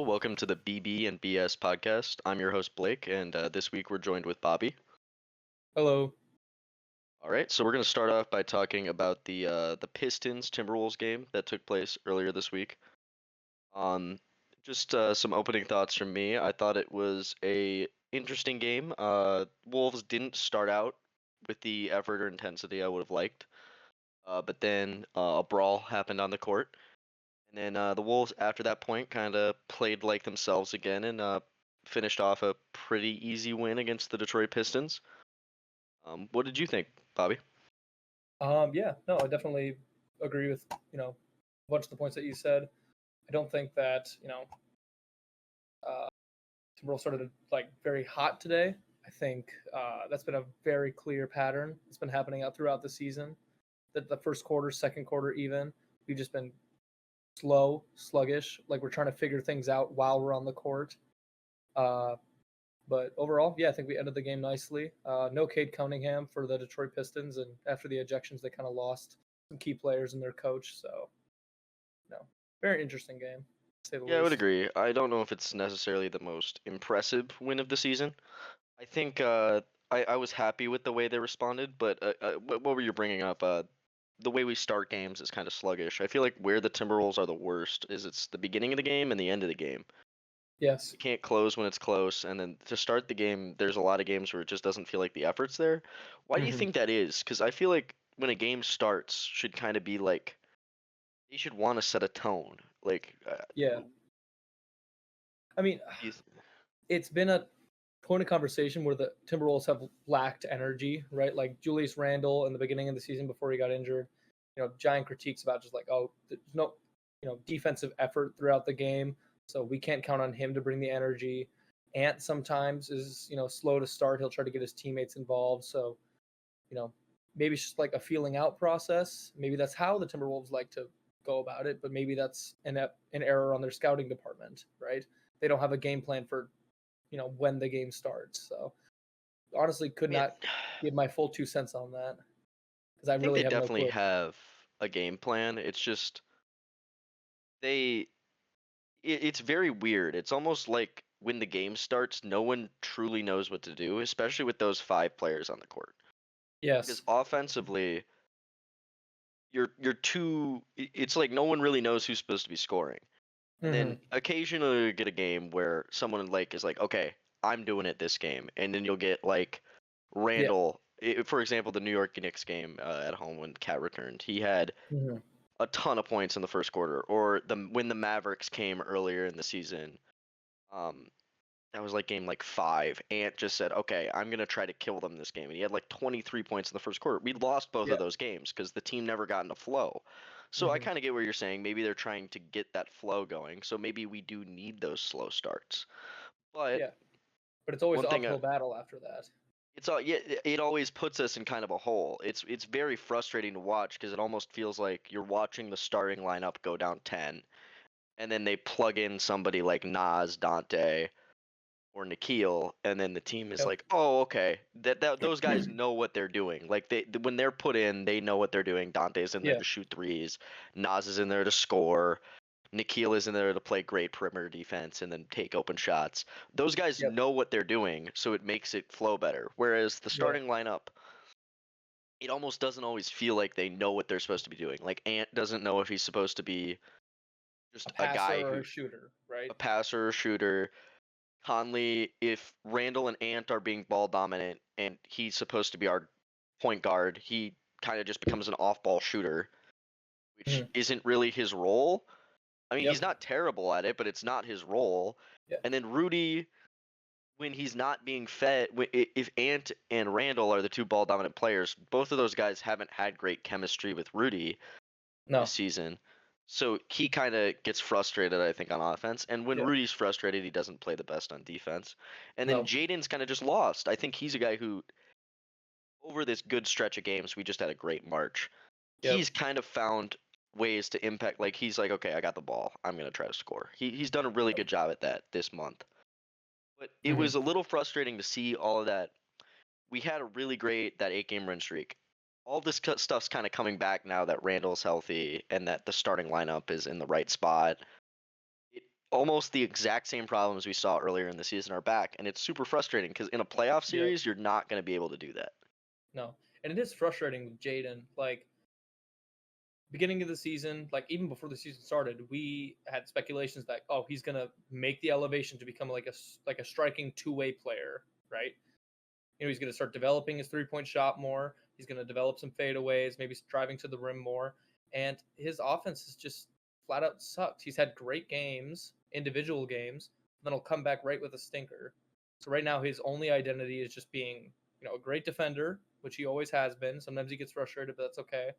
Welcome to the BB&BS podcast. I'm your host Blake, and this week we're joined with Bobby. Hello. All right, so we're going to start off by talking about the Pistons Timberwolves game that took place earlier this week. Just some opening thoughts from me. I thought it was a interesting game. Wolves didn't start out with the effort or intensity I would have liked, but then a brawl happened on the court. And then the Wolves, after that point, kind of played like themselves again and finished off a pretty easy win against the Detroit Pistons. What did you think, Bobby? I definitely agree with, a bunch of the points that you said. I don't think that, Timberwolves started like very hot today. I think that's been a very clear pattern. It's been happening out throughout the season. That the first quarter, second quarter, even we've just been slow, sluggish. Like we're trying to figure things out while we're on the court. But overall, I think we ended the game nicely. No Cade Cunningham for the Detroit Pistons, and after the ejections, they kind of lost some key players and their coach. So, very interesting game, to say the least. I would agree. I don't know if it's necessarily the most impressive win of the season. I think I was happy with the way they responded, but what were you bringing up? The way we start games is kind of sluggish. I feel like where the Timberwolves are the worst is it's the beginning of the game and the end of the game. Yes. You can't close when it's close, and then to start the game, there's a lot of games where it just doesn't feel like the effort's there. Why do you think that is? Because I feel like when a game starts, should kind of be like they should want to set a tone. Yeah. I mean, it's been a point of conversation where the Timberwolves have lacked energy, right? Like Julius Randle in the beginning of the season before he got injured, giant critiques about just like, oh, there's no, defensive effort throughout the game. So we can't count on him to bring the energy. Ant sometimes is, slow to start. He'll try to get his teammates involved. So, maybe it's just like a feeling out process. Maybe that's how the Timberwolves like to go about it, but maybe that's an error on their scouting department, right? They don't have a game plan for, when the game starts. So honestly, could not give my full 2 cents on that because I think really they have definitely no clue. have a game plan. It's just it's very weird. It's almost like when the game starts, no one truly knows what to do, especially with those 5 players on the court. Yes. Because offensively, it's like no one really knows who's supposed to be scoring. And then occasionally you get a game where someone like is like, okay, I'm doing it this game, and then you'll get like Randall. For example, the New York Knicks game at home when Cat returned, he had a ton of points in the first quarter. Or when the Mavericks came earlier in the season, that was like game 5. Ant just said, okay, I'm gonna try to kill them this game, and he had like 23 points in the first quarter. We lost both of those games because the team never got into flow. So I kind of get what you're saying. Maybe they're trying to get that flow going. So maybe we do need those slow starts. But it's always an uphill battle after that. It always puts us in kind of a hole. It's very frustrating to watch because it almost feels like you're watching the starting lineup go down 10, and then they plug in somebody like Nas, Dante, or Nikhil, and then the team is like, oh, okay, that those guys know what they're doing. Like when they're put in, they know what they're doing. Dante's in there to shoot threes, Nas is in there to score, Nikhil is in there to play great perimeter defense and then take open shots. Those guys know what they're doing, so it makes it flow better. Whereas the starting lineup, it almost doesn't always feel like they know what they're supposed to be doing. Like Ant doesn't know if he's supposed to be just a guy or a shooter, right? A passer or shooter. Conley, if Randall and Ant are being ball dominant and he's supposed to be our point guard, he kind of just becomes an off-ball shooter, which isn't really his role. I mean, he's not terrible at it, but it's not his role. And then Rudy, when he's not being fed, if Ant and Randall are the 2 ball dominant players, both of those guys haven't had great chemistry with Rudy this season. So he kind of gets frustrated, I think, on offense. And when Rudy's frustrated, he doesn't play the best on defense. And then Jaden's kind of just lost. I think he's a guy who, over this good stretch of games, we just had a great March. He's kind of found ways to impact. Like, he's like, okay, I got the ball. I'm going to try to score. He's done a really good job at that this month. But it was a little frustrating to see all of that. We had a really great, that 8-game win streak. All this stuff's kind of coming back now that Randall's healthy and that the starting lineup is in the right spot. almost the exact same problems we saw earlier in the season are back, and it's super frustrating because in a playoff series, you're not going to be able to do that. No, and it is frustrating with Jaden. Like, beginning of the season, like even before the season started, we had speculations that he's gonna make the elevation to become like a striking two-way player, right? He's gonna start developing his three-point shot more. He's gonna develop some fadeaways, maybe driving to the rim more, and his offense has just flat out sucked. He's had great games, individual games, then he'll come back right with a stinker. So right now, his only identity is just being, a great defender, which he always has been. Sometimes he gets frustrated, but that's okay.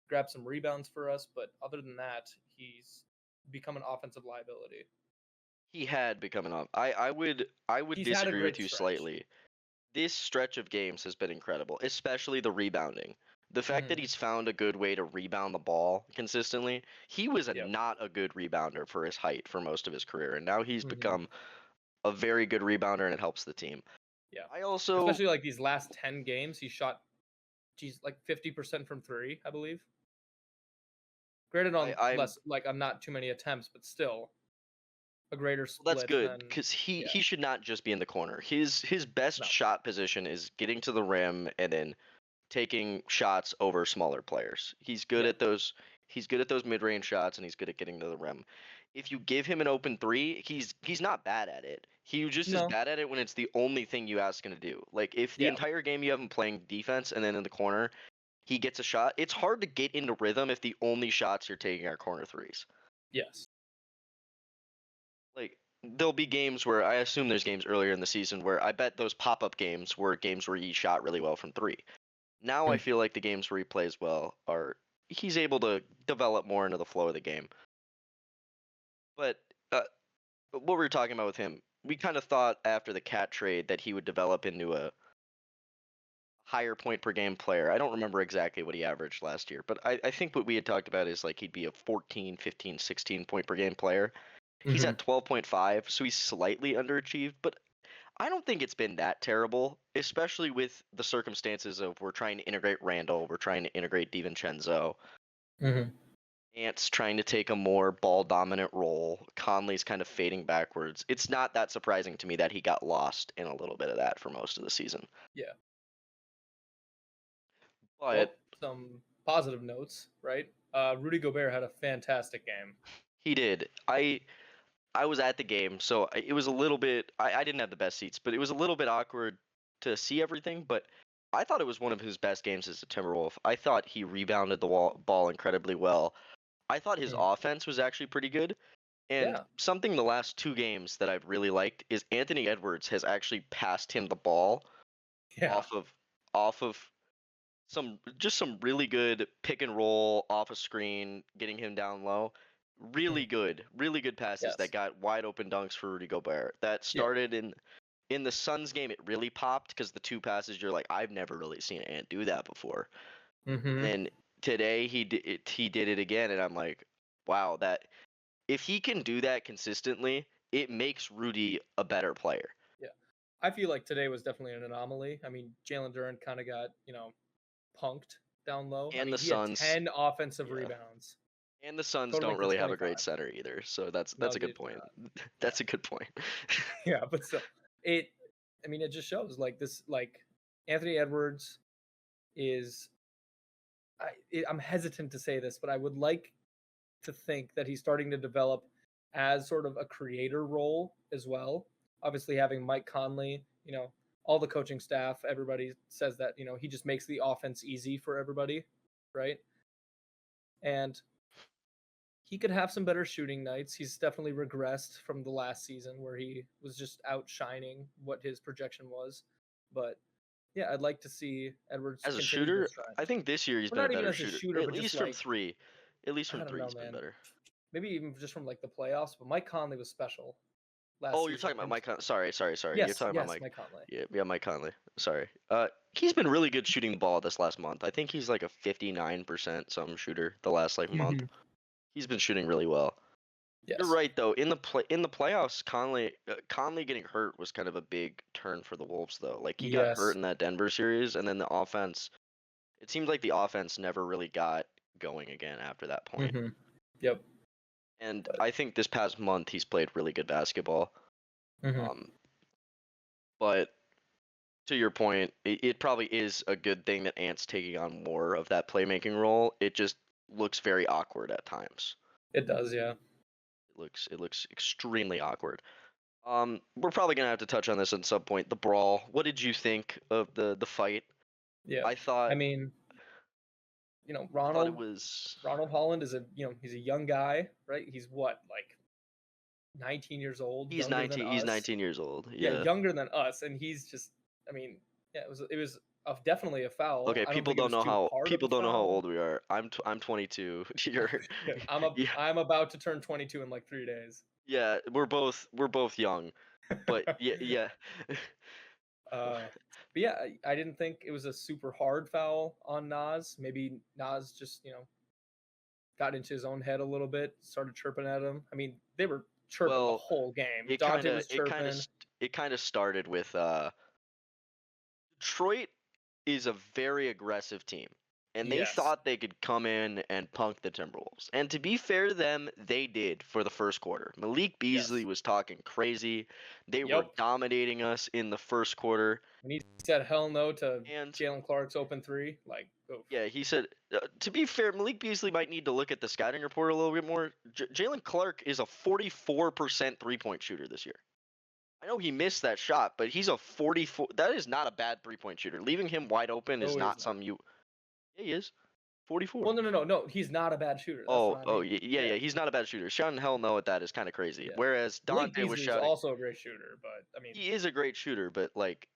Grab some rebounds for us, but other than that, he's become an offensive liability. He had become an I would He's had a disagree with great you stretch. slightly. This stretch of games has been incredible, especially the rebounding. The fact that he's found a good way to rebound the ball consistently. He was not a good rebounder for his height for most of his career, and now he's become a very good rebounder, and it helps the team. Yeah. I also, especially like these last 10 games, he shot, like 50% from three, I believe. Granted on less, like on not too many attempts, but still a greater split. that's good because he should not just be in the corner. His best shot position is getting to the rim and then taking shots over smaller players. He's good at those. He's good at those mid-range shots, and he's good at getting to the rim. If you give him an open three, he's not bad at it. He just is bad at it when it's the only thing you ask him to do. Like if the entire game you have him playing defense and then in the corner, he gets a shot. It's hard to get into rhythm if the only shots you're taking are corner threes. Yes. Like there'll be games where I assume there's games earlier in the season where I bet those pop-up games were games where he shot really well from three. Now I feel like the games where he plays well are he's able to develop more into the flow of the game. But what we were talking about with him, we kind of thought after the Cat trade that he would develop into a higher point per game player. I don't remember exactly what he averaged last year, but I think what we had talked about is like he'd be a 14, 15, 16 point per game player. He's at 12.5, so he's slightly underachieved, but I don't think it's been that terrible, especially with the circumstances of we're trying to integrate Randall, we're trying to integrate DiVincenzo. Ant's trying to take a more ball-dominant role. Conley's kind of fading backwards. It's not that surprising to me that he got lost in a little bit of that for most of the season. Yeah. But some positive notes, right? Rudy Gobert had a fantastic game. He did. I was at the game, so it was a little bit. I didn't have the best seats, but it was a little bit awkward to see everything. But I thought it was one of his best games as a Timberwolf. I thought he rebounded the ball incredibly well. I thought his offense was actually pretty good. And something the last two games that I've really liked is Anthony Edwards has actually passed him the ball off of some really good pick and roll off a screen, getting him down low. Really good passes that got wide open dunks for Rudy Gobert. That started in the Suns game. It really popped because the two passes you're like, I've never really seen Ant do that before. And today he did it again, and I'm like, wow, that if he can do that consistently, it makes Rudy a better player. Yeah, I feel like today was definitely an anomaly. I mean, Jalen Duren kind of got punked down low. And he Suns had 10 offensive rebounds. And the Suns don't really have a great center either, so that's a good point. That's a good point. Yeah, but still, it just shows like this. Like Anthony Edwards is. I'm hesitant to say this, but I would like to think that he's starting to develop as sort of a creator role as well. Obviously, having Mike Conley, all the coaching staff, everybody says that he just makes the offense easy for everybody, right? And he could have some better shooting nights. He's definitely regressed from the last season where he was just outshining what his projection was. But yeah, I'd like to see Edwards as a shooter. I think this year he's been a better shooter. At least from three. At least from three, he's been better. Maybe even just from like the playoffs. But Mike Conley was special. You're talking about Mike Conley. Sorry. Yes, you're talking about Mike Conley. Yeah, Mike Conley. Sorry. He's been really good shooting the ball this last month. I think he's like a 59% some shooter the last month. He's been shooting really well. Yes. You're right though. In the playoffs, Conley getting hurt was kind of a big turn for the Wolves though. Like he got hurt in that Denver series, and then the offense. It seemed like the offense never really got going again after that point. Yep. And But I think this past month he's played really good basketball. mhm. But to your point, it probably is a good thing that Ant's taking on more of that playmaking role. It just looks very awkward at times. It does, yeah. It looks extremely awkward. We're probably gonna have to touch on this at some point. The brawl. What did you think of the fight? Yeah. I thought I mean, it Ronald was. Holland is he's a young guy, right? He's what, like 19 years old, He's younger than 19. He's us. 19 years old. Yeah, Yeah. younger than us, and he's just, I mean, yeah, it was definitely a foul. Okay. I don't think it was too hard of a People don't know how foul. old we are. I'm 22. You're. Yeah, Yeah. I'm about to turn 22 in like 3 days. Yeah. We're both young. But yeah. Yeah. But yeah, I didn't think it was a super hard foul on Nas. Maybe Nas just, got into his own head a little bit, started chirping at him. I mean, they were chirping the Well, whole game. it kind Dante of was chirping. it kind of started with Detroit is a very aggressive team, and they Yes. thought they could come in and punk the Timberwolves. And to be fair to them, they did for the first quarter. Malik Beasley Yes. was talking crazy. They were Yep. dominating us in the first quarter. When he said hell no to And Jalen Clark's open three, like, oof. yeah, he said, to be fair, Malik Beasley might need to look at the scouting report a little bit more. Jalen Clark is a 44% three-point shooter this year. I know he missed that shot, but he's a 44. That is not a bad three-point shooter. Leaving him wide open is No, not he's not. something you. Yeah, he is. 44. Well, no. He's not a bad shooter. That's what I mean. Yeah. He's not a bad shooter. Shouting hell no at that is kind of crazy. Yeah. Whereas Blake Dante was Beasley is shouting. also a great shooter, but I mean, He is a great shooter, but like.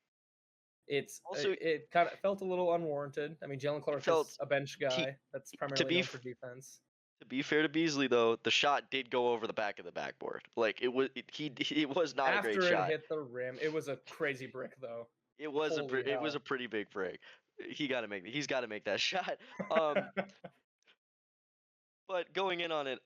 it's Also, it kind of felt a little unwarranted. I mean, Jalen Clark is a bench guy that's primarily known for defense. To be fair to Beasley, though, the shot did go over the back of the backboard. Like it was, it was not a great After it shot. hit the rim, it was a crazy brick, though. It was Holy it was hell. a pretty big break. He's got to make that shot. But going in on it,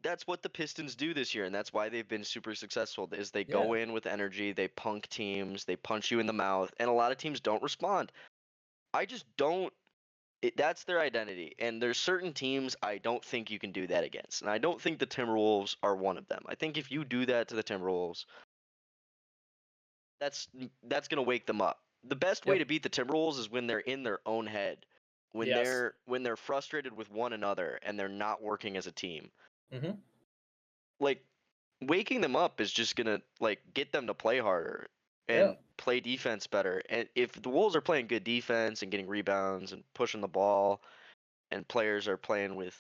that's what the Pistons do this year, and that's why they've been super successful. Is they go in with energy, they punk teams, they punch you in the mouth, and a lot of teams don't respond. I just don't. That's their identity, and there's certain teams I don't think you can do that against, and I don't think the Timberwolves are one of them. I think if you do that to the Timberwolves, that's gonna wake them up. The best way to beat the Timberwolves is when they're in their own head, when they're frustrated with one another and they're not working as a team. Mm-hmm. Like waking them up is just gonna like get them to play harder and play defense better. And if the Wolves are playing good defense and getting rebounds and pushing the ball, and players are playing with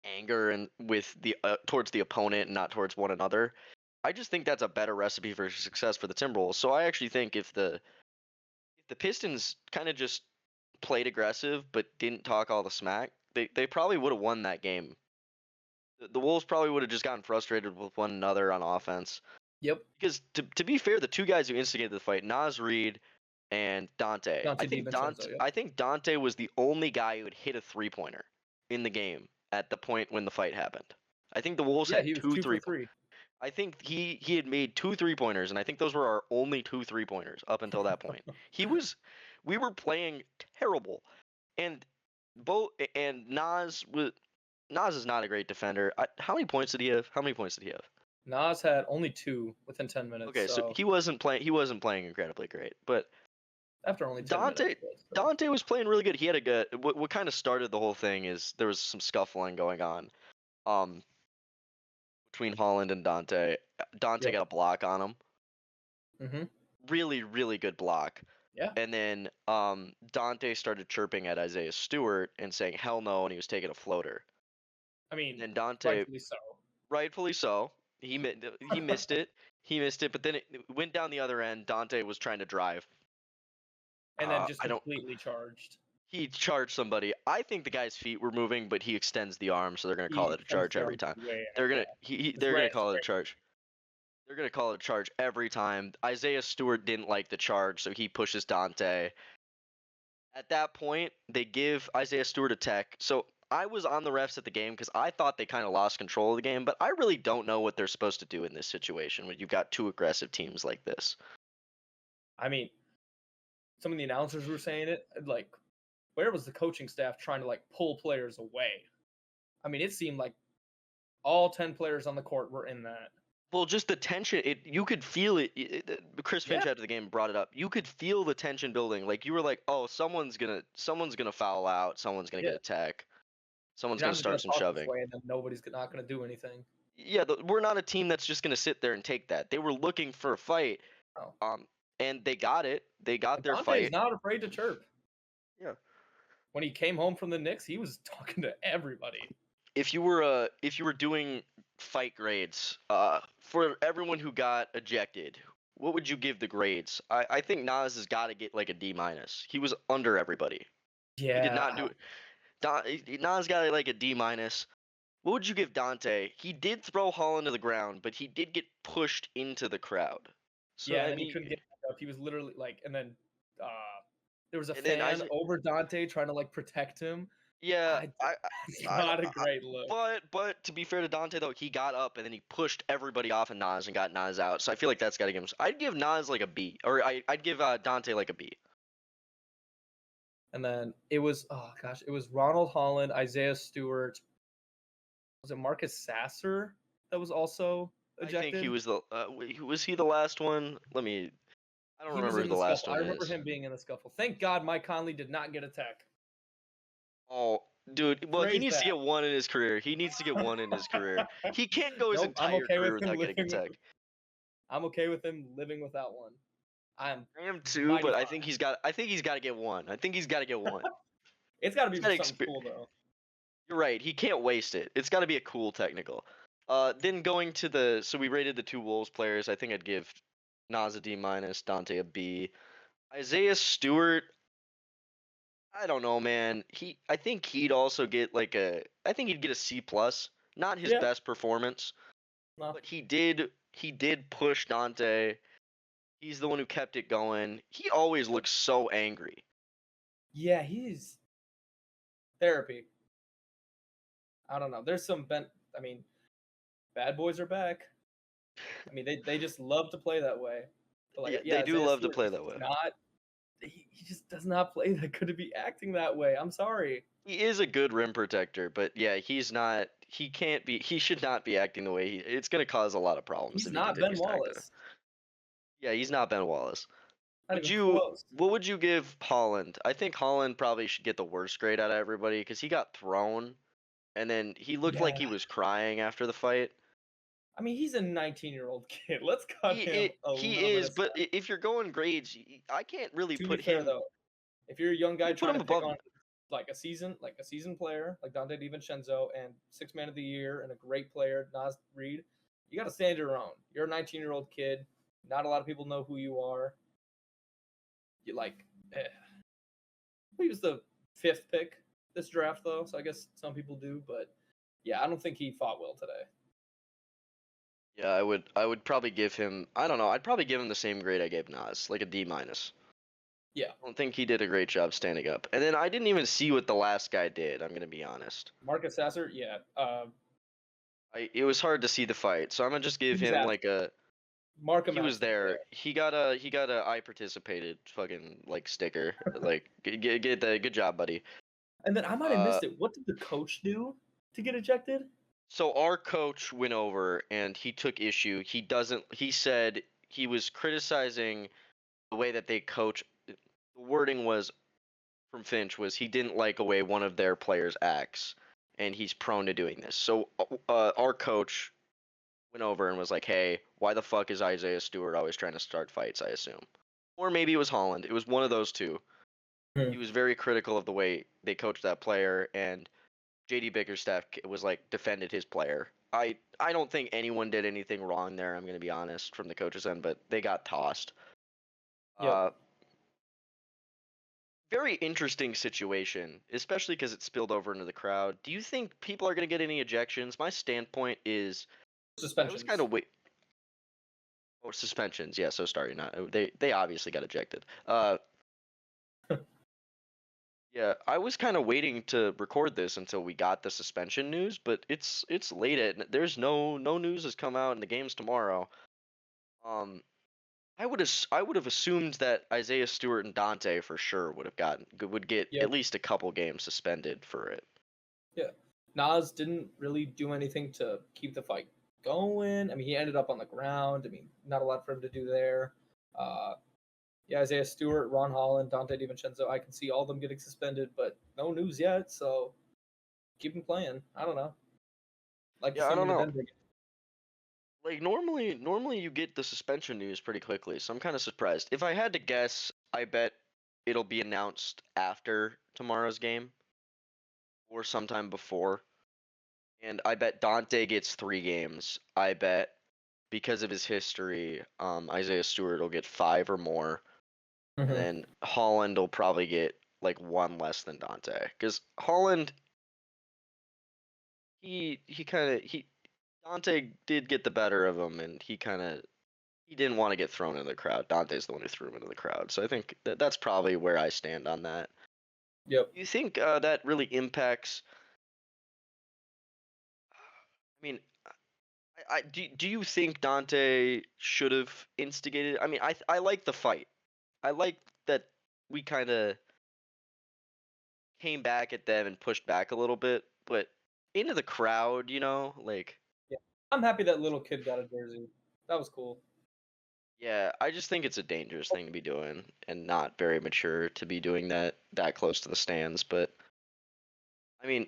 anger and with the towards the opponent and not towards one another, I just think that's a better recipe for success for the Timberwolves. So I actually think if the Pistons kind of just played aggressive but didn't talk all the smack, they probably would have won that game. The Wolves probably would have just gotten frustrated with one another on offense. Yep. Because to be fair, the two guys who instigated the fight, Nas Reed and Dante. I think Dante was the only guy who had hit a 3-pointer in the game at the point when the fight happened. I think the Wolves had he was 2 for 3. I think he had made 2 3-pointers, and I think those were our only 2 3-pointers up until that point. We were playing terrible, and Nas is not a great defender. How many points did he have? Nas had only 2 within 10 minutes. Okay, so he wasn't playing incredibly great, but after only 10 minutes. Dante was playing really good. He had a good. What kind of started the whole thing is there was some scuffling going on, between Holland and Dante. Dante got a block on him. Mm-hmm. Really, really good block. Yeah. And then Dante started chirping at Isaiah Stewart and saying hell no, and he was taking a floater. I mean, and Dante rightfully so. He missed it. He missed it, but then it went down the other end. Dante was trying to drive. And then just completely charged. He charged somebody. I think the guy's feet were moving, but he extends the arm, so they're gonna call it a charge every time. They're gonna call it a charge. They're gonna call it a charge every time. Isaiah Stewart didn't like the charge, so he pushes Dante. At that point, they give Isaiah Stewart a tech. So I was on the refs at the game because I thought they kind of lost control of the game, but I really don't know what they're supposed to do in this situation when you've got 2 aggressive teams like this. I mean, some of the announcers were saying it, like, where was the coaching staff trying to, like, pull players away? I mean, it seemed like All 10 players on the court were in that. Well, just the tension. You could feel it. Chris Finch after the game brought it up. You could feel the tension building. Like you were like, oh, someone's gonna foul out. Someone's gonna get a tech. Someone's gonna start some shoving. And then nobody's not gonna do anything. Yeah, we're not a team that's just gonna sit there and take that. They were looking for a fight. Oh. And they got it. They got their fight. Dante's not afraid to chirp. Yeah. When he came home from the Knicks, he was talking to everybody. If you were doing fight grades, for everyone who got ejected, what would you give the grades? I think Nas has got to get like a D-. He was under everybody. Yeah. He did not do it. Nas got like a D-. What would you give Dante? He did throw Holland to the ground, but he did get pushed into the crowd. So, yeah, and he couldn't get up. He was literally like, and then there was a fan over Dante trying to like protect him. Yeah, not a great look. But to be fair to Dante though, he got up and then he pushed everybody off of Nas and got Nas out. So I feel like that's got to give him. I'd give Nas like a B, or I'd give Dante like a B. And then it was it was Ronald Holland, Isaiah Stewart. Was it Marcus Sasser that was also ejected? I think he was was he the last one? I don't remember the last one. I remember him being in the scuffle. Thank God Mike Conley did not get a tech. Oh, dude. Well, he needs to get one in his career. He needs to get one in his career. He can't go his entire career without getting a tech. I'm okay with him living without one. I am too, but I think he's got to get one. It's got to be something cool though. You're right. He can't waste it. It's got to be a cool technical. Then going to so we rated the two Wolves players. I think I'd give Nas a D-, Dante a B. Isaiah Stewart, I don't know, man. I think he'd also get I think he'd get a C+. Not his best performance, but he did push Dante. He's the one who kept it going. He always looks so angry. Yeah, he's therapy. I don't know. There's some bad boys are back. I mean, they just love to play that way. But they do love to play that way. He just does not play that good to be acting that way. I'm sorry. He is a good rim protector, but yeah, he's not. He can't be. He should not be acting the way it's going to cause a lot of problems. He's not Ben Wallace. Yeah, he's not Ben Wallace. What would you give Holland? I think Holland probably should get the worst grade out of everybody because he got thrown, and then he looked like he was crying after the fight. I mean, he's a 19-year-old kid. Let's cut him a He is, but if you're going grades, I can't really put him. Though, if you're a young guy trying to pick on like a season player like Dante DiVincenzo and 6th Man of the Year and a great player Nas Reed, you got to stand your own. You're a 19-year-old kid. Not a lot of people know who you are. You He was the 5th pick this draft though, so I guess some people do, but yeah, I don't think he fought well today. Yeah, I would probably give him, I don't know, I'd probably give him the same grade I gave Nas, like a D-. Yeah. I don't think he did a great job standing up. And then I didn't even see what the last guy did, I'm going to be honest. Marcus Sasser, yeah. It was hard to see the fight, so I'm going to just give him like a... He was there. He got a I participated fucking like sticker. Like get the good job, buddy. And then I might have missed it. What did the coach do to get ejected? So our coach went over and he took issue. He said he was criticizing the way that they coach. The wording was from Finch was he didn't like the way one of their players acts, and he's prone to doing this. So our coach went over and was like, hey, why the fuck is Isaiah Stewart always trying to start fights, I assume? Or maybe it was Holland. It was one of those two. He was very critical of the way they coached that player, and JD Bickerstaff was like defended his player. I don't think anyone did anything wrong there, I'm going to be honest, from the coach's end, but they got tossed. Yep. Very interesting situation, especially because it spilled over into the crowd. Do you think people are going to get any ejections? My standpoint is suspensions. I was kind of suspensions. Yeah, so sorry. They obviously got ejected. Yeah, I was kind of waiting to record this until we got the suspension news, but it's late there's no news has come out and the game's tomorrow. I would have assumed that Isaiah Stewart and Dante for sure would get at least a couple games suspended for it. Yeah. Nas didn't really do anything to keep the fight going. I mean, he ended up on the ground. I mean, not a lot for him to do there. Yeah, Isaiah Stewart, Ron Holland, Dante DiVincenzo. I can see all of them getting suspended, but no news yet. So keep him playing. I don't know. Like to Yeah, see I him don't in the know. Denver game. Like normally you get the suspension news pretty quickly, so I'm kind of surprised. If I had to guess, I bet it'll be announced after tomorrow's game or sometime before. And I bet Dante gets 3 games. I bet because of his history, Isaiah Stewart will get 5 or more, and Mm-hmm. then Holland will probably get like 1 less than Dante. Because Holland, he kind of he Dante did get the better of him, and he didn't want to get thrown into the crowd. Dante's the one who threw him into the crowd. So I think that's probably where I stand on that. Yep. You think that really impacts? I mean, do you think Dante should have instigated? I mean, I like the fight. I like that we kind of came back at them and pushed back a little bit, but into the crowd, like Yeah. I'm happy that little kid got a jersey. That was cool. yeah, I just think it's a dangerous thing to be doing and not very mature to be doing that close to the stands, but I mean,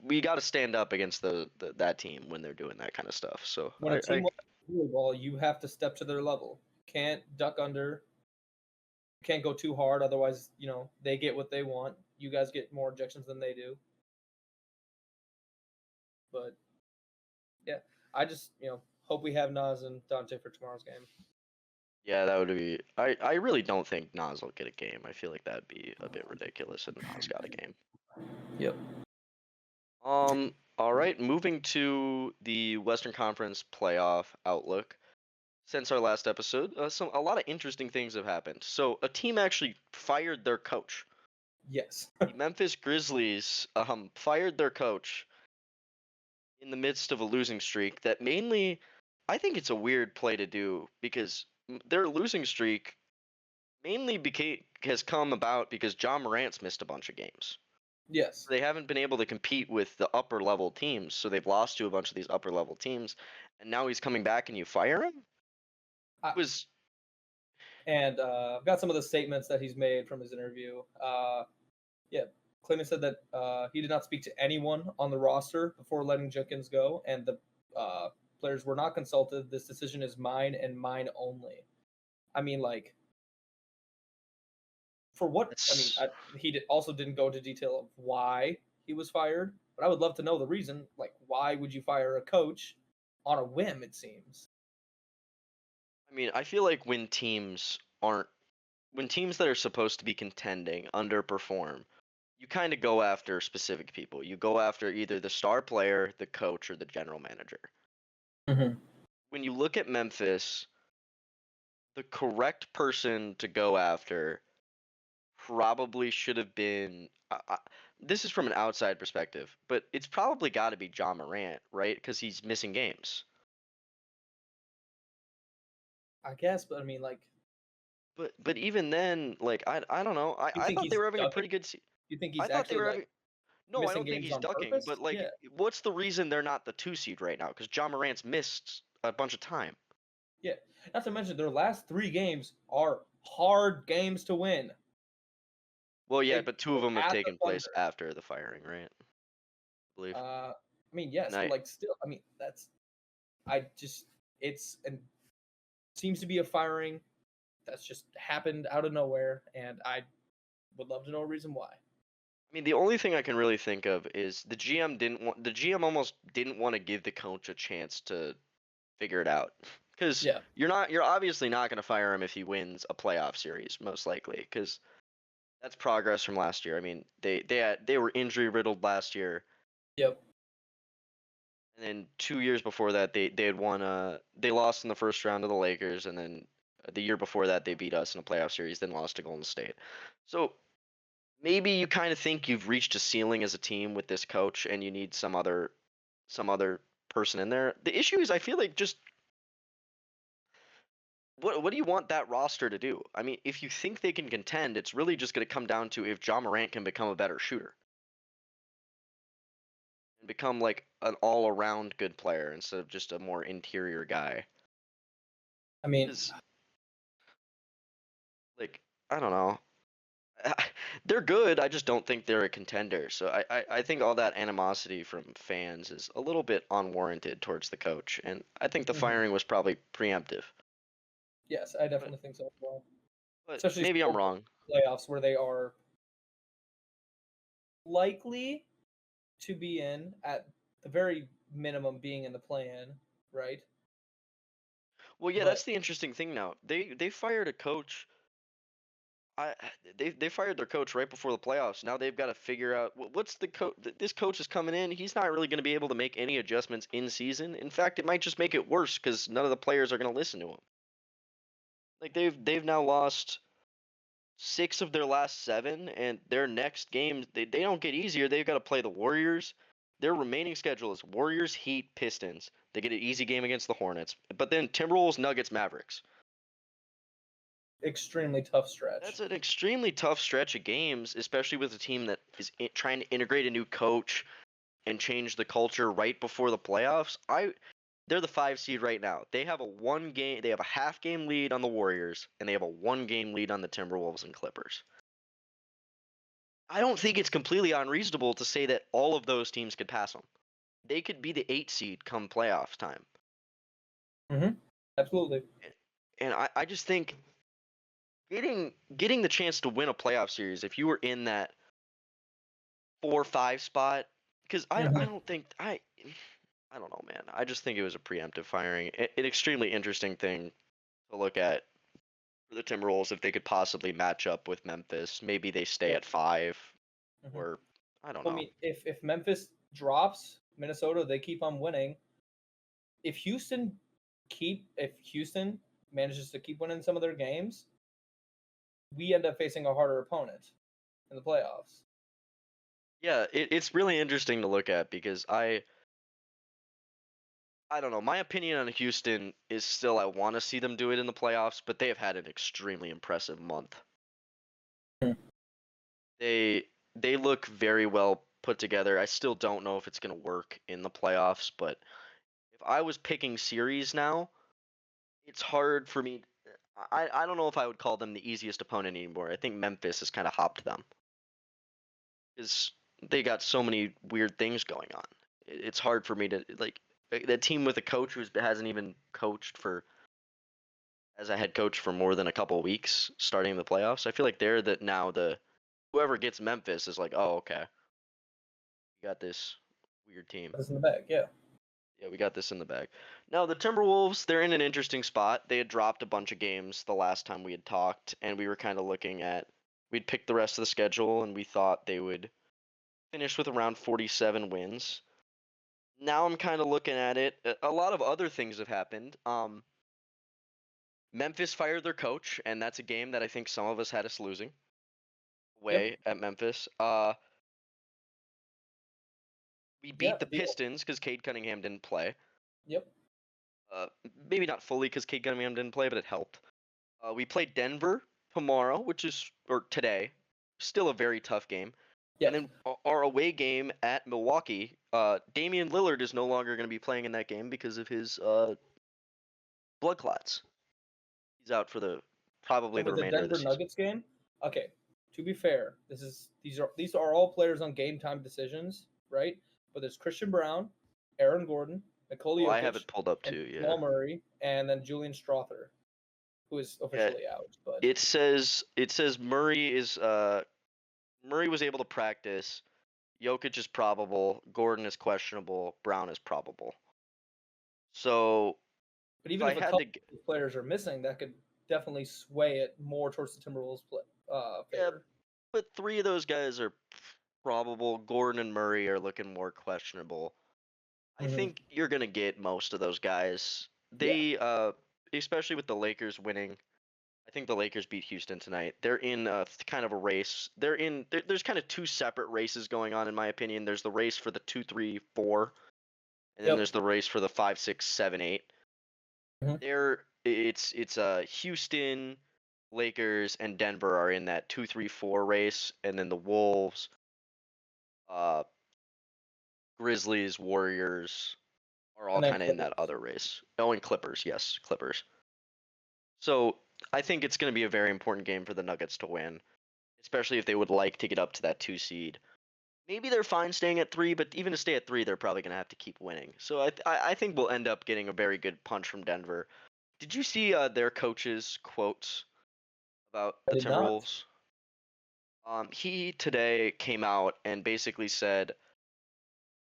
we got to stand up against that team when they're doing that kind of stuff. So When a team wants to play ball, you have to step to their level. Can't duck under. Can't go too hard, otherwise, they get what they want. You guys get more ejections than they do. But yeah, I just hope we have Nas and Dante for tomorrow's game. yeah, that would be. I really don't think Nas will get a game. I feel like that'd be a bit ridiculous if Nas got a game. Yep. All right, moving to the Western Conference playoff outlook. Since our last episode, a lot of interesting things have happened. So a team actually fired their coach. Yes. The Memphis Grizzlies fired their coach in the midst of a losing streak. That mainly, I think it's a weird play to do because their losing streak mainly has come about because John Morant's missed a bunch of games. Yes. They haven't been able to compete with the upper level teams, so they've lost to a bunch of these upper level teams, and now he's coming back and you fire him? I, It was and I've got some of the statements that he's made from his interview. Yeah, Clinton said that he did not speak to anyone on the roster before letting Jenkins go, and the players were not consulted. This decision is mine and mine only. I mean, like, for what? I mean, it's he also didn't go into detail of why he was fired, but I would love to know the reason. Like, why would you fire a coach on a whim? It seems. I mean, I feel like when teams that are supposed to be contending underperform, you kind of go after specific people. You go after either the star player, the coach, or the general manager. Mm-hmm. When you look at Memphis, the correct person to go after probably should have been. This is from an outside perspective, but it's probably got to be John Morant, right? Because he's missing games. I guess, but I mean, like, But even then, like I don't know. you I think thought they he's were having a ducking? pretty good. You think I he's thought they actually were like having. No, I missing don't think games he's on ducking. But purpose? like, Yeah, what's the reason they're not the 2 seed right now? Because John Morant's missed a bunch of time. yeah. Not to mention their last 3 games are hard games to win. Well, yeah, They but 2 of them have at the taken Thunder. place after the firing, right? I believe. I mean, yes, And but like still, I mean, I just it's and seems to be a firing that's just happened out of nowhere, and I would love to know a reason why. I mean, the only thing I can really think of is the GM almost didn't want to give the coach a chance to figure it out. Because Yeah, you're obviously not going to fire him if he wins a playoff series, most likely, because that's progress from last year. I mean, they were injury riddled last year, yep, and then 2 years before that they had won they lost in the first round to the Lakers, and then the year before that they beat us in a playoff series, then lost to Golden State. So maybe you kind of think you've reached a ceiling as a team with this coach, and you need some other person in there. The issue is I feel like just what do you want that roster to do? I mean, if you think they can contend, it's really just going to come down to if John Morant can become a better shooter. become like an all-around good player instead of just a more interior guy. I mean, like, I don't know. They're good. I just don't think they're a contender. So I think all that animosity from fans is a little bit unwarranted towards the coach, and I think the firing was probably preemptive. yes, I definitely think so as well. But Especially maybe I'm wrong. Playoffs where they are likely to be in at the very minimum being in the play-in, right? Well, yeah, But that's the interesting thing now. They fired a coach. I they fired their coach right before the playoffs. Now they've got to figure out what's the coach. This coach is coming in. He's not really going to be able to make any adjustments in season. In fact, it might just make it worse because none of the players are going to listen to him. Like they've now lost 6 of their last 7, and their next games they don't get easier. They've got to play the Warriors. Their remaining schedule is Warriors, Heat, Pistons. They get an easy game against the Hornets, but then Timberwolves, Nuggets, Mavericks. extremely tough stretch. That's an extremely tough stretch of games, especially with a team that is trying to integrate a new coach and change the culture right before the playoffs. They're the 5 seed right now. They have a half game lead on the Warriors, and they have a 1 game lead on the Timberwolves and Clippers. I don't think it's completely unreasonable to say that all of those teams could pass them. They could be the 8 seed come playoffs time. Absolutely. And I just think getting the chance to win a playoff series, if you were in that 4-5 spot, because I don't think I don't know, man. I just think it was a preemptive firing. An extremely interesting thing to look at for the Timberwolves if they could possibly match up with Memphis. Maybe they stay at 5, or I don't know. I mean, if Memphis drops Minnesota, they keep on winning. If Houston manages to keep winning some of their games, we end up facing a harder opponent in the playoffs. Yeah, it's really interesting to look at because I don't know. My opinion on Houston is still I want to see them do it in the playoffs, but they have had an extremely impressive month. They look very well put together. I still don't know if it's going to work in the playoffs, but if I was picking series now, it's hard for me. I don't know if I would call them the easiest opponent anymore. I think Memphis has kind of hopped them because they got so many weird things going on. It's hard for me to like that team with a coach who hasn't even coached as a head coach for more than a couple of weeks starting the playoffs. I feel like they're that now the whoever gets Memphis is like, oh, okay, we got this weird team. That's in the bag, yeah. Yeah, we got this in the bag. Now the Timberwolves, they're in an interesting spot. They had dropped a bunch of games the last time we had talked, and we were kind of looking at we'd picked the rest of the schedule, and we thought they would finish with around 47 wins. Now I'm kind of looking at it. A lot of other things have happened. Memphis fired their coach, and that's a game that I think some of us had us losing away at Memphis. We beat the Pistons because Cade Cunningham didn't play. Yep. Maybe not fully because Cade Cunningham didn't play, but it helped. We played Denver tomorrow, or today, still a very tough game. Yep. And then our away game at Milwaukee, Damian Lillard is no longer going to be playing in that game because of his blood clots. He's out for probably the remainder of the Denver season. Nuggets game. Okay, to be fair, these are all players on game time decisions, right? But there's Christian Brown, Aaron Gordon, Nikola Jokic, I have it pulled up too. Yeah. Jamal Murray, and then Julian Strother, who is officially out. But it says Murray was able to practice. Jokic is probable. Gordon is questionable. Brown is probable. So, but even if a couple of players are missing, that could definitely sway it more towards the Timberwolves' favor. Yeah, but 3 of those guys are probable. Gordon and Murray are looking more questionable. I think you're gonna get most of those guys. They, especially with the Lakers winning. I think the Lakers beat Houston tonight. They're in kind of a race. There's kind of 2 separate races going on, in my opinion. There's the race for the 2, 3, 4, and then there's the race for the 5, 6, 7, 8. It's Houston, Lakers, and Denver are in that 2, 3, 4 race, and then the Wolves, Grizzlies, Warriors are all And then kind of in that Clippers. other race. Oh, and Clippers, yes, Clippers. So I think it's going to be a very important game for the Nuggets to win, especially if they would like to get up to that 2 seed. Maybe they're fine staying at 3, but even to stay at 3, they're probably going to have to keep winning. So I think we'll end up getting a very good punch from Denver. Did you see their coach's quotes about I the did not. Timberwolves? He today came out and basically said,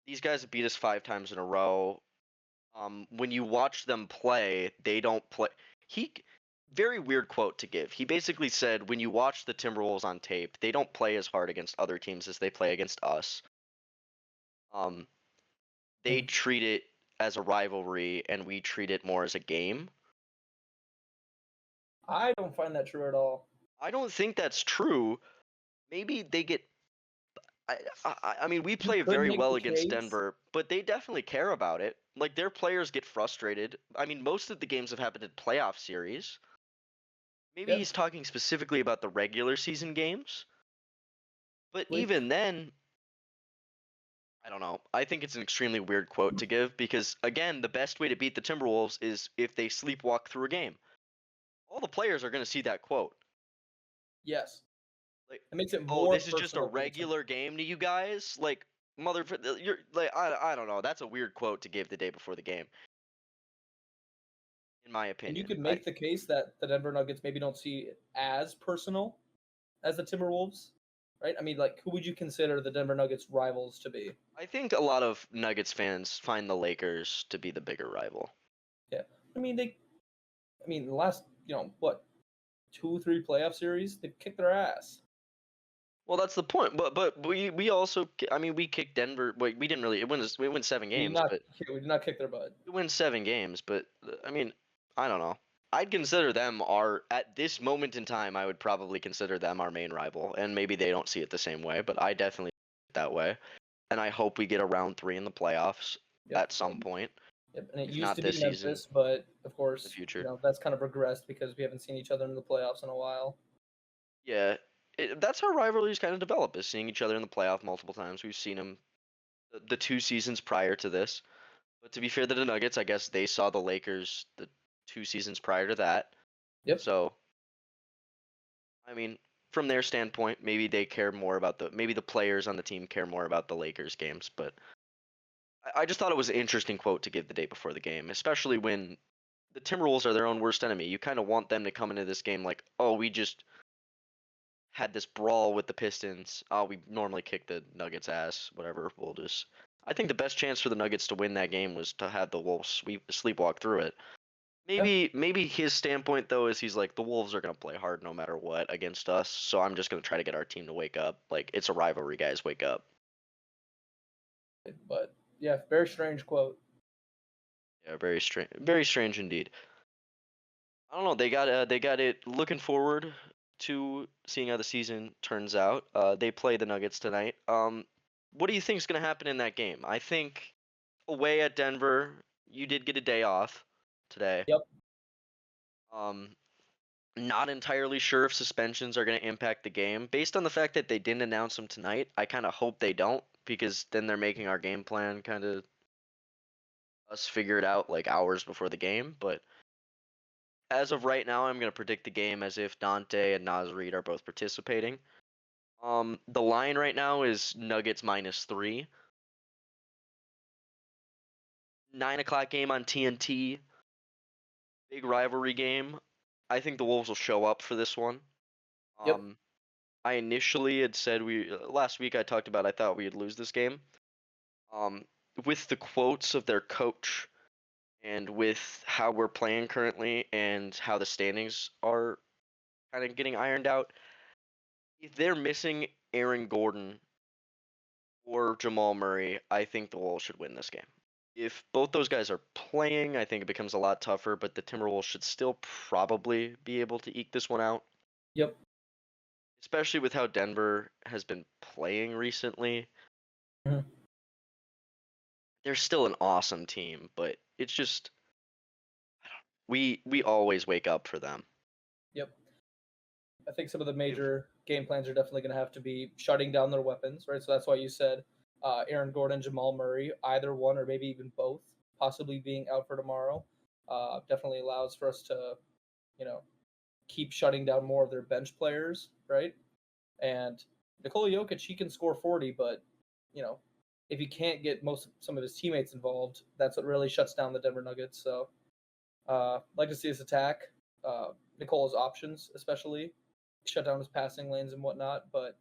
these guys have beat us 5 times in a row. When you watch them play, they don't play. He Very weird quote to give. He basically said, when you watch the Timberwolves on tape, they don't play as hard against other teams as they play against us. They Hmm. treat it as a rivalry, and we treat it more as a game. I don't find that true at all. I don't think that's true. Maybe they get. I mean, we You play could very make well the against case. Denver, but they definitely care about it. Like, their players get frustrated. I mean, most of the games have happened in playoff series. Maybe Yep. he's talking specifically about the regular season games. But Which, even then, I don't know. I think it's an extremely weird quote to give because, again, the best way to beat the Timberwolves is if they sleepwalk through a game. All the players are going to see that quote. yes. Like, It makes it oh, more this is just a personal for the regular game to you guys? Like, you're like, I don't know. That's a weird quote to give the day before the game, in my And you opinion. could make the case that the Denver Nuggets maybe don't see it as personal as the Timberwolves, right? I mean, like, who would you consider the Denver Nuggets rivals to be? I think a lot of Nuggets fans find the Lakers to be the bigger rival. Yeah, I mean, the last, what, 2, 3 playoff series, they've kicked their ass. Well, that's the point. But we also, I mean, we kicked Denver. Wait, we didn't really. We win 7 games, but We did not kick their butt. we win 7 games. But I mean, I don't know. I'd consider them our at this moment in time. I would probably consider them our main rival, and maybe they don't see it the same way, but I definitely see it that way. And I hope we get a round 3 in the playoffs Yep. at some point, Yep. And it if used not to be this season, Memphis, but of in the course, future. that's kind of regressed because we haven't seen each other in the playoffs in a while. Yeah, that's how rivalries kind of develop, is seeing each other in the playoff multiple times. We've seen them the 2 seasons prior to this. But to be fair to the Nuggets, I guess they saw the Lakers the 2 seasons prior to that. Yep. So, I mean, from their standpoint, maybe they care more about maybe the players on the team care more about the Lakers games. But I just thought it was an interesting quote to give the day before the game, especially when the Timberwolves are their own worst enemy. You kind of want them to come into this game like, oh, we just had this brawl with the Pistons. Oh, we normally kick the Nuggets' ass. Whatever. We'll just. I think the best chance for the Nuggets to win that game was to have the Wolves sleepwalk through it. Maybe his standpoint though is he's like, the Wolves are gonna play hard no matter what against us, so I'm just gonna try to get our team to wake up. Like, it's a rivalry, guys, wake up. But yeah, very strange quote. Yeah, very strange indeed. I don't know. They got it. Looking forward to seeing how the season turns out. They play the Nuggets tonight. What do you think is gonna happen in that game? I think away at Denver, you did get a day off today. Yep. Um, Not entirely sure if suspensions are going to impact the game. Based on the fact that they didn't announce them tonight, I kind of hope they don't, because then they're making our game plan kind of us figure it out like hours before the game. But as of right now, I'm going to predict the game as if Dante and Naz Reid are both participating. The line right now is Nuggets -3. 9 o'clock game on TNT. Big rivalry game. I think the Wolves will show up for this one. Yep. I initially had said last week I talked about I thought we'd lose this game. Um, with the quotes of their coach and with how we're playing currently and how the standings are kind of getting ironed out, if they're missing Aaron Gordon or Jamal Murray, I think the Wolves should win this game. If both those guys are playing, I think it becomes a lot tougher, but the Timberwolves should still probably be able to eke this one out. Yep. Especially with how Denver has been playing recently. Mhm. They're still an awesome team, but it's just we always wake up for them. Yep. I think some of the If major game plans are definitely going to have to be shutting down their weapons, right? So that's why you said Aaron Gordon, Jamal Murray, either one or maybe even both, possibly being out for tomorrow, definitely allows for us to, keep shutting down more of their bench players, right? And Nikola Jokic, he can score 40, but if he can't get some of his teammates involved, that's what really shuts down the Denver Nuggets. So, like to see us attack Nikola's options, especially shut down his passing lanes and whatnot. But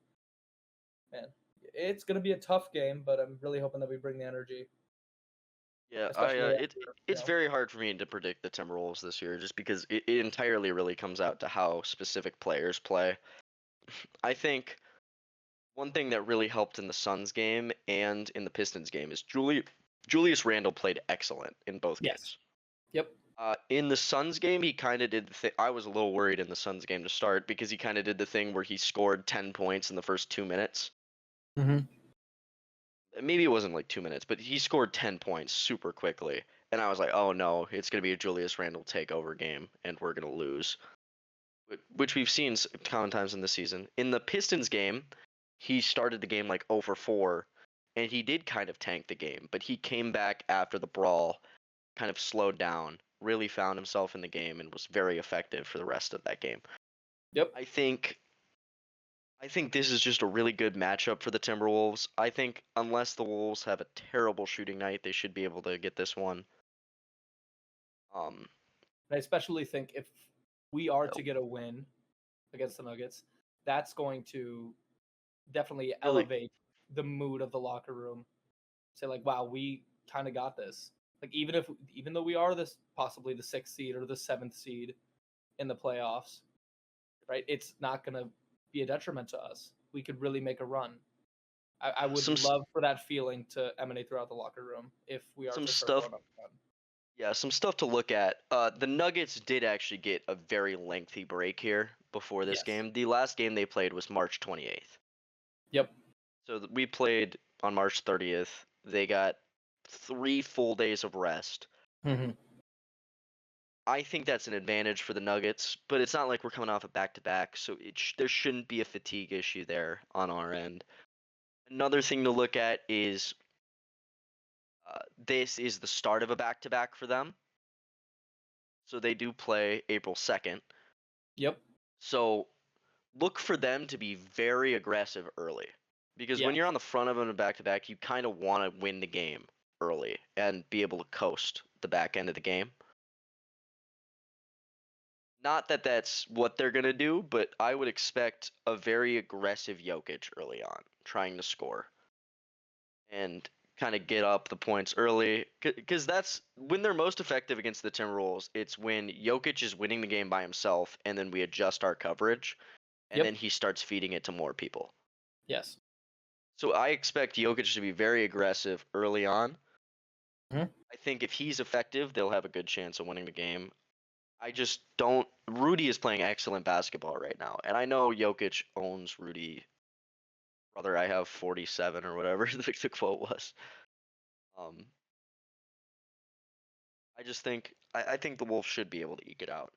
man, it's going to be a tough game, but I'm really hoping that we bring the energy. Yeah, Especially it's very hard for me to predict the Timberwolves this year, just because it entirely really comes out to how specific players play. I think one thing that really helped in the Suns game and in the Pistons game is Julius Randle played excellent in both games. Yep. In the Suns game, he kind of did the thing. I was a little worried in the Suns game to start because he kind of did the thing where he scored 10 points in the first 2 minutes. Mm-hmm. Maybe it wasn't like 2 minutes, but he scored 10 points super quickly. And I was like, oh no, it's going to be a Julius Randle takeover game, and we're going to lose. Which we've seen common times in the season. In the Pistons game, he started the game like 0 for 4, and he did kind of tank the game, but he came back after the brawl, kind of slowed down, really found himself in the game, and was very effective for the rest of that game. Yep. I think this is just a really good matchup for the Timberwolves. I think unless the Wolves have a terrible shooting night, they should be able to get this one. I especially think if we are to get a win against the Nuggets, that's going to definitely elevate the mood of the locker room. Say like, wow, we kind of got this. Like even though we are this possibly the 6th seed or the 7th seed in the playoffs, right? It's not going to be a detriment to us. We could really make a run. I would love for that feeling to emanate throughout the locker room if we are some to stuff. Going up run. Yeah, some stuff to look at. The Nuggets did actually get a very lengthy break here before this game. The last game they played was March 28th. Yep. So we played on March 30th. They got 3 full days of rest. Mm-hmm. I think that's an advantage for the Nuggets, but it's not like we're coming off a back-to-back, so there shouldn't be a fatigue issue there on our end. Another thing to look at is this is the start of a back-to-back for them. So they do play April 2nd. Yep. So look for them to be very aggressive early. Because when you're on the front of them in a back-to-back, you kind of want to win the game early and be able to coast the back end of the game. Not that that's what they're going to do, but I would expect a very aggressive Jokic early on, trying to score. And kind of get up the points early. Because that's when they're most effective against the Timberwolves. It's when Jokic is winning the game by himself, and then we adjust our coverage, and then he starts feeding it to more people. Yes. So I expect Jokic to be very aggressive early on. Mm-hmm. I think if he's effective, they'll have a good chance of winning the game. I just don't. Rudy is playing excellent basketball right now, and I know Jokic owns Rudy. Brother, I have 47 or whatever the quote was. I just think I think the Wolves should be able to eke it out.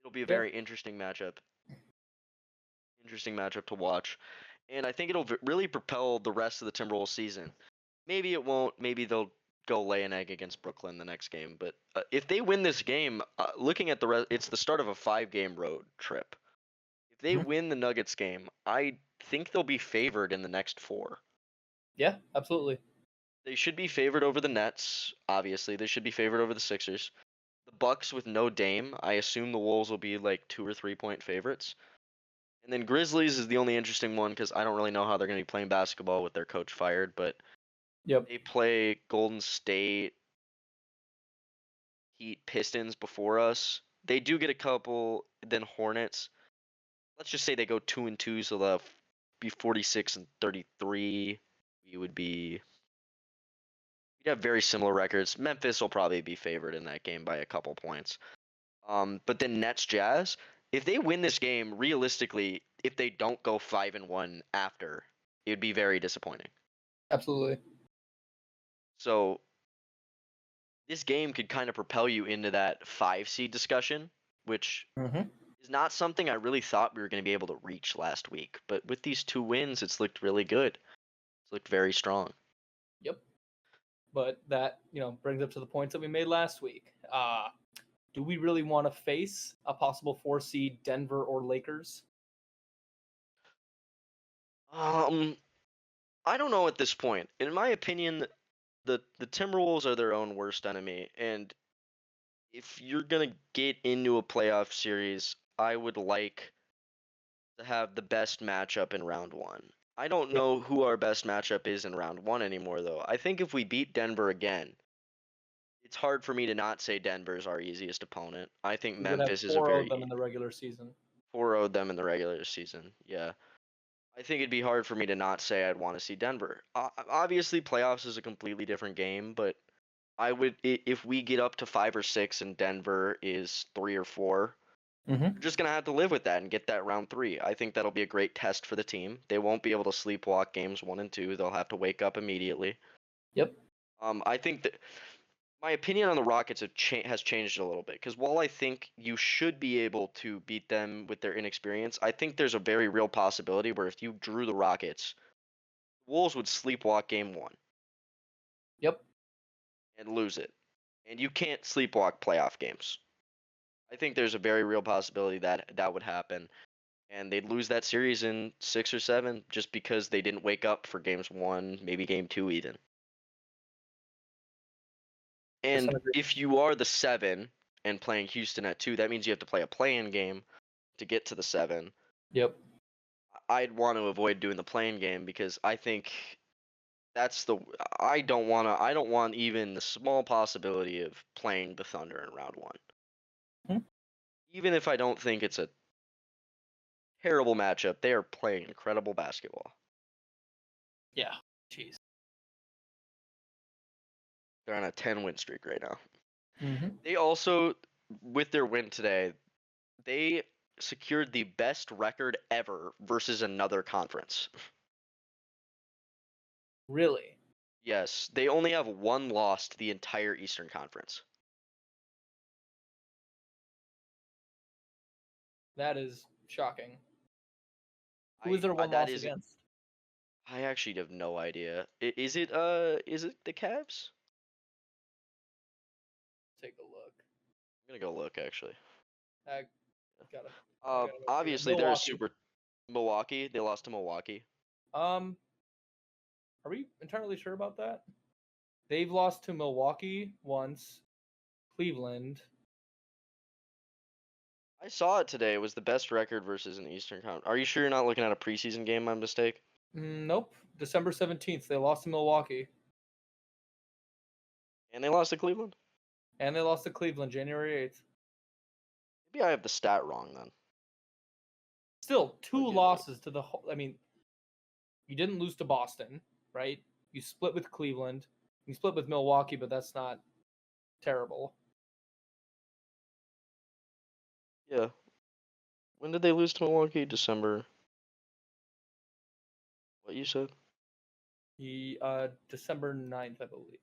It'll be a very interesting matchup. Interesting matchup to watch, and I think it'll really propel the rest of the Timberwolves season. Maybe it won't. Maybe they'll go lay an egg against Brooklyn the next game. But if they win this game, looking at the rest, it's the start of a 5-game road trip. If they win the Nuggets game, I think they'll be favored in the next 4. Yeah, absolutely. They should be favored over the Nets. Obviously, they should be favored over the Sixers. The Bucks with no Dame, I assume the Wolves will be like 2 or 3 point favorites. And then Grizzlies is the only interesting one because I don't really know how they're going to be playing basketball with their coach fired, but they play Golden State, Heat, Pistons before us. They do get a couple, then Hornets. Let's just say they go 2-2, so they'll be 46-33. We'd have very similar records. Memphis will probably be favored in that game by a couple points. But then Nets Jazz, if they win this game, realistically, if they don't go 5-1 after, it would be very disappointing. Absolutely. So this game could kind of propel you into that 5 seed discussion, which is not something I really thought we were going to be able to reach last week. But with these 2 wins, it's looked really good. It's looked very strong. but that brings up to the points that we made last week. Do we really want to face a possible 4 seed Denver or Lakers? I don't know at this point. In my opinion, the Timberwolves are their own worst enemy, and if you're gonna get into a playoff series, I would like to have the best matchup in round one. I don't know who our best matchup is in round one anymore, though. I think if we beat Denver again, it's hard for me to not say Denver's our easiest opponent. I think We would have Memphis is a 4-0 them very in the regular season. 4-0 them in the regular season. Yeah. I think it'd be hard for me to not say I'd want to see Denver. Obviously, playoffs is a completely different game, but if we get up to 5 or 6 and Denver is 3 or 4, we're just gonna have to live with that and get that round 3. I think that'll be a great test for the team. They won't be able to sleepwalk games 1 and 2. They'll have to wake up immediately. Yep. I think that my opinion on the Rockets has changed a little bit, because while I think you should be able to beat them with their inexperience, I think there's a very real possibility where if you drew the Rockets, Wolves would sleepwalk game 1. Yep. And lose it. And you can't sleepwalk playoff games. I think there's a very real possibility that that would happen, and they'd lose that series in 6 or 7 just because they didn't wake up for games 1, maybe game 2 even. And if you are the 7 and playing Houston at 2, that means you have to play a play-in game to get to the 7. Yep. I'd want to avoid doing the play-in game because I think I don't want even the small possibility of playing the Thunder in round 1. Even if I don't think it's a terrible matchup, they are playing incredible basketball. Yeah. Jeez. They're on a 10-win streak right now. Mm-hmm. They also, with their win today, they secured the best record ever versus another conference. Really? Yes, they only have 1 loss to the entire Eastern Conference. That is shocking. Who is their one that loss is, against? I actually have no idea. Is it the Cavs? Take a look. I'm gonna go look actually. I gotta go obviously they're a super Milwaukee. They lost to Milwaukee. Are we entirely sure about that? They've lost to Milwaukee once, Cleveland. I saw it today. It was the best record versus an Eastern Conference. Are you sure you're not looking at a preseason game by mistake? Nope. December 17th, they lost to Milwaukee. And they lost to Cleveland? And they lost to Cleveland January 8th. Maybe I have the stat wrong then. Still, 2 losses to the whole. I mean, you didn't lose to Boston, right? You split with Cleveland. You split with Milwaukee, but that's not terrible. Yeah. When did they lose to Milwaukee? December. What you said? December 9th, I believe.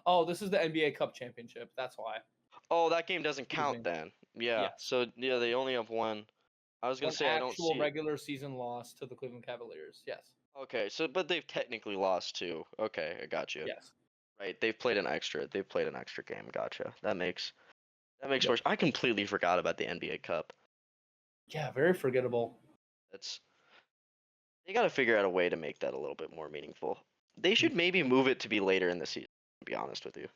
Oh, this is the NBA Cup Championship. That's why. Oh, that game doesn't count then. Yeah. Yes. So yeah, they only have 1. I was gonna say I don't see regular season loss to the Cleveland Cavaliers. Yes. Okay, so but they've technically lost 2. Okay, I got you. Yes. Right, they've played an extra game. Gotcha. That makes more. I completely forgot about the NBA Cup. Yeah, very forgettable. They got to figure out a way to make that a little bit more meaningful. They should maybe move it to be later in the season, to be honest with you.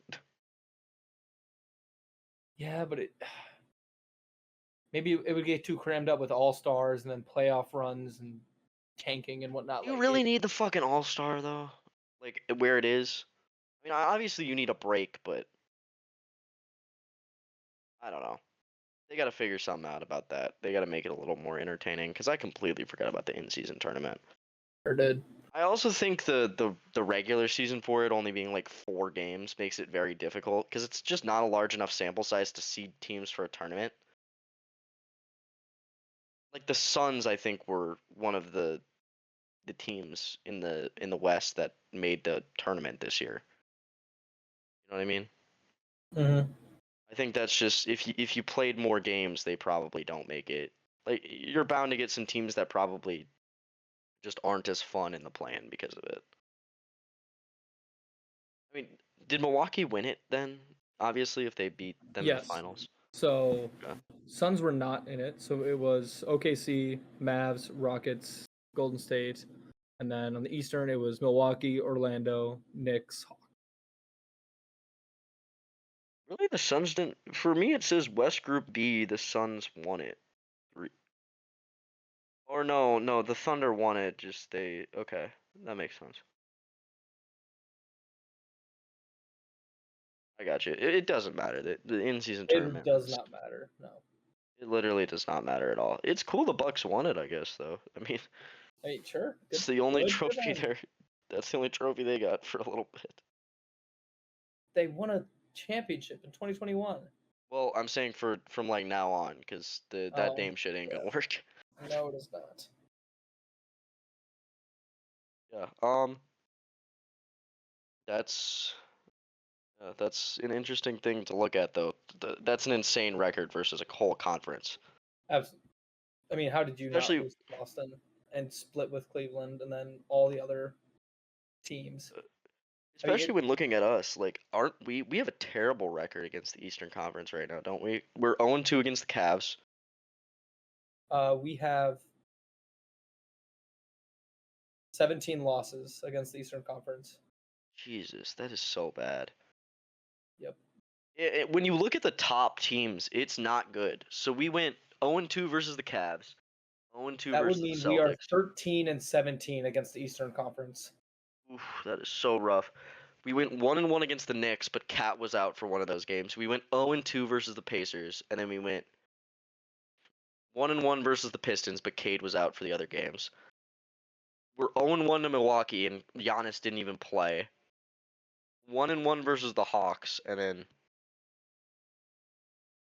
Yeah, but maybe it would get too crammed up with all-stars and then playoff runs and tanking and whatnot. You really need the fucking all-star though? Like where it is? I mean, obviously you need a break, but I don't know. They got to figure something out about that. They got to make it a little more entertaining because I completely forgot about the in-season tournament. Sure did. I also think the regular season for it only being like 4 games makes it very difficult because it's just not a large enough sample size to seed teams for a tournament. Like the Suns, I think were one of the teams in the West that made the tournament this year. You know what I mean? Mm-hmm. I think that's just if you played more games, they probably don't make it. Like you're bound to get some teams that probably just aren't as fun in the play-in because of it. I I mean, did Milwaukee win it then? Obviously, if they beat them in the Yes. finals. So Okay. Suns were not in it. So it was OKC, Mavs, Rockets, Golden State, and then on the Eastern it was Milwaukee, Orlando, Knicks, Hawks. Really, the Suns didn't. For me, it says West Group B. The Suns won it. Or no, the Thunder won it. Just they. Okay, that makes sense. I got you. It doesn't matter. The in-season tournament. It does not matter. No. It literally does not matter at all. It's cool the Bucks won it, I guess, though. I mean, Hey, sure. it's the only Good for trophy them. there. That's the only trophy they got for a little bit. They won a championship in 2021. Well, I'm saying from like now on, because that name shit ain't gonna work. No, it is not. Yeah. That's that's an interesting thing to look at, though. That's an insane record versus a whole conference. Absolutely. I mean, how did you Especially not lose to Boston and split with Cleveland and then all the other teams? especially when looking at us, like, aren't we have a terrible record against the Eastern Conference right now, don't we? We're 0-2 against the Cavs. We have 17 losses against the Eastern Conference. Jesus, that is so bad. Yep. When you look at the top teams, it's not good. So we went 0-2 versus the Cavs, 0-2 That would versus the mean we are Celtics. 13 and 17 against the Eastern Conference. Oof, that is so rough. We went 1-1 against the Knicks, but Cat was out for one of those games. We went 0-2 versus the Pacers, and then we went 1-1 versus the Pistons, but Cade was out for the other games. We're 0-1 to Milwaukee, and Giannis didn't even play. 1-1 versus the Hawks, and then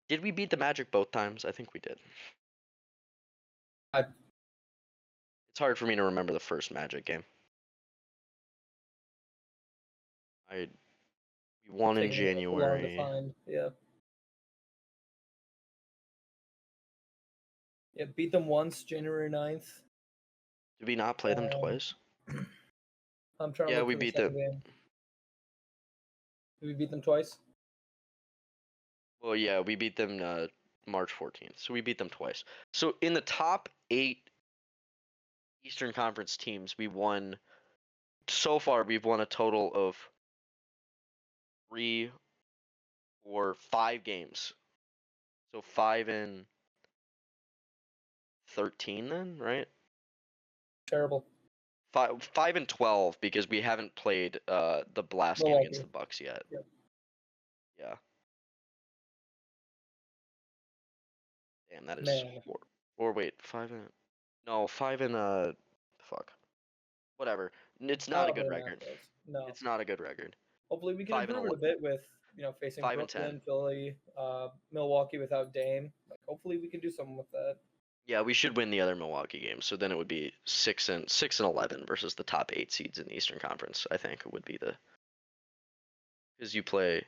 did we beat the Magic both times? I think we did. It's hard for me to remember the first Magic game. We won in January. Long to find. Yeah. Yeah, beat them once, January 9th. Did we not play them twice? I'm trying to Yeah, look we for the beat second them. game. Did we beat them twice? Well, yeah, we beat them March 14th, so we beat them twice. So in the top 8 Eastern Conference teams, we won. So far, we've won a total of 3 or 5 games. So 5 and 13 then, right? Terrible. 5 and 12 because we haven't played the last game against the Bucks yet. Yep. Yeah. Damn, that is or wait, 5 and no, 5 and fuck. Whatever. It's not a good record. No. It's not a good record. Hopefully we can 5 and improve it a bit with, facing 5 and 10. Brooklyn, Philly, Milwaukee without Dame. Like, hopefully we can do something with that. Yeah, we should win the other Milwaukee games. So then it would be 6 and 11 versus the top 8 seeds in the Eastern Conference. I think it would be because you play.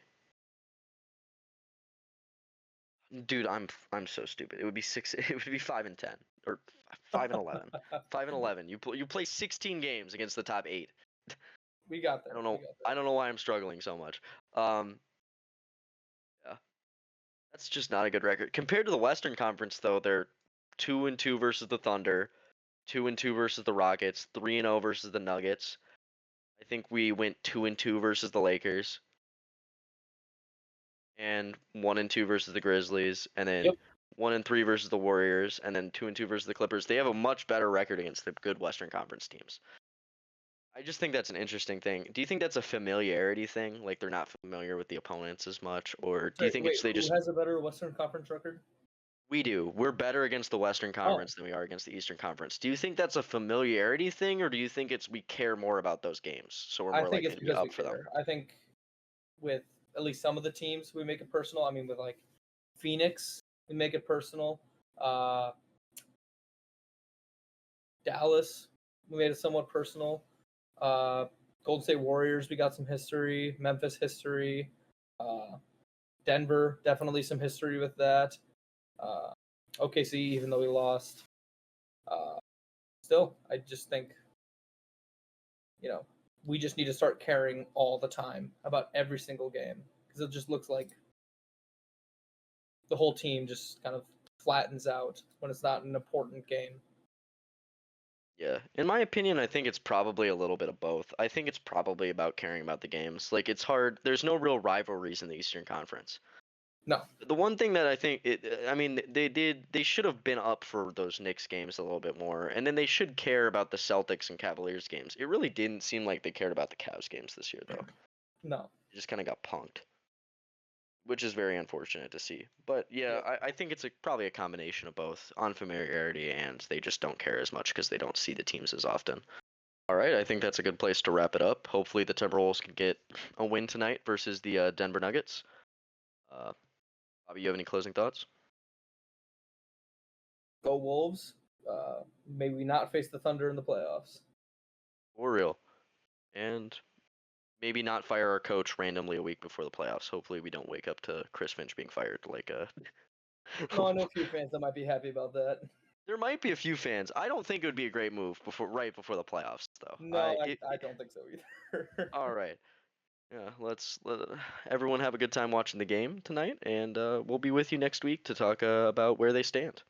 Dude, I'm so stupid. It would be 6. It would be 5 and 10 or 5 and 11. 5 and 11. You play 16 games against the top 8. We got that. I don't know why I'm struggling so much. Yeah, that's just not a good record compared to the Western Conference. Though they're 2-2 versus the Thunder, 2-2 versus the Rockets, 3-0 versus the Nuggets. I think we went 2-2 versus the Lakers, and 1-2 versus the Grizzlies, and then 1-3 versus the Warriors, and then 2-2 versus the Clippers. They have a much better record against the good Western Conference teams. I just think that's an interesting thing. Do you think that's a familiarity thing? Like they're not familiar with the opponents as much, or do you think it's they just? Who has a better Western Conference record? We do. We're better against the Western Conference than we are against the Eastern Conference. Do you think that's a familiarity thing, or do you think it's we care more about those games, so we're more likely to be up for them? I think with at least some of the teams, we make it personal. I mean, with like Phoenix, we make it personal. Dallas, we made it somewhat personal. Golden State Warriors, we got some history. Memphis history. Denver, definitely some history with that. OKC, even though we lost. Still, I just think, we just need to start caring all the time about every single game, because it just looks like the whole team just kind of flattens out when it's not an important game. Yeah, in my opinion, I think it's probably a little bit of both. I think it's probably about caring about the games. Like, it's hard. There's no real rivalries in the Eastern Conference. No. The one thing that I think I mean, they should have been up for those Knicks games a little bit more, and then they should care about the Celtics and Cavaliers games. It really didn't seem like they cared about the Cavs games this year, though. No. They just kind of got punked, which is very unfortunate to see. But yeah, I think it's probably a combination of both unfamiliarity and they just don't care as much because they don't see the teams as often. All right, I think that's a good place to wrap it up. Hopefully, the Timberwolves can get a win tonight versus the Denver Nuggets. Bobby, you have any closing thoughts? Go Wolves. Maybe not face the Thunder in the playoffs. For real. And maybe not fire our coach randomly a week before the playoffs. Hopefully, we don't wake up to Chris Finch being fired. No, I know a few fans that might be happy about that. There might be a few fans. I don't think it would be a great move right before the playoffs, though. No, I don't think so either. All right. Yeah, let everyone have a good time watching the game tonight, and we'll be with you next week to talk about where they stand.